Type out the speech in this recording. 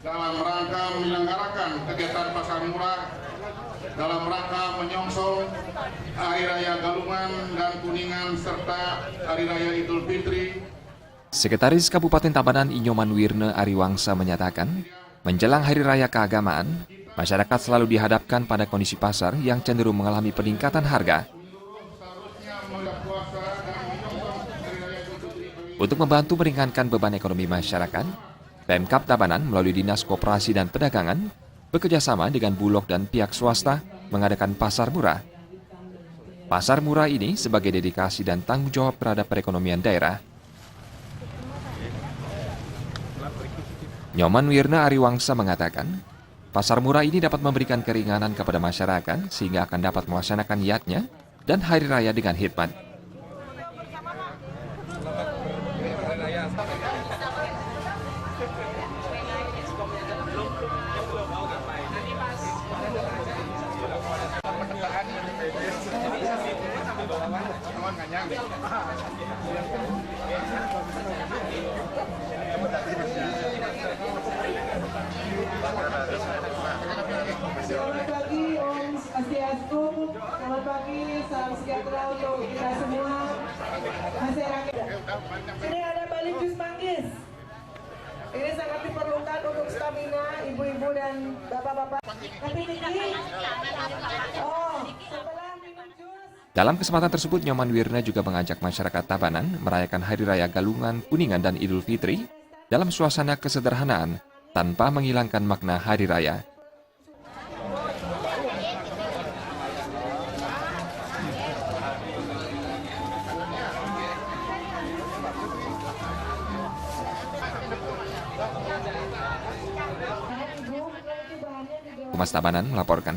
dalam rangka menyelenggarakan kegiatan pasar murah dalam rangka menyongsong Hari Raya Galungan dan Kuningan serta Hari Raya Idul Fitri. Sekretaris Kabupaten Tabanan Inyoman Wirne Ariwangsa menyatakan, menjelang Hari Raya Keagamaan, masyarakat selalu dihadapkan pada kondisi pasar yang cenderung mengalami peningkatan harga. Untuk membantu meringankan beban ekonomi masyarakat, Pemkab Tabanan melalui Dinas Koperasi dan Perdagangan bekerjasama dengan Bulog dan pihak swasta mengadakan pasar murah. Pasar murah ini sebagai dedikasi dan tanggung jawab terhadap perekonomian daerah. Nyoman Wirne Ariwangsa mengatakan, pasar murah ini dapat memberikan keringanan kepada masyarakat sehingga akan dapat melaksanakan niatnya dan hari raya dengan hikmat. Selamat pagi, Om Swastiastu. Selamat pagi, salam sejahtera untuk kita semua masyarakat. Sini ada balik jus manggis. Ini sangat diperlukan untuk stamina ibu-ibu dan bapak-bapak. Tapi tinggi. Oh, setelah minum jus. Dalam kesempatan tersebut, Nyoman Wirne juga mengajak masyarakat Tabanan merayakan Hari Raya Galungan, Kuningan, dan Idul Fitri dalam suasana kesederhanaan tanpa menghilangkan makna Hari Raya. Humas Tabanan melaporkan.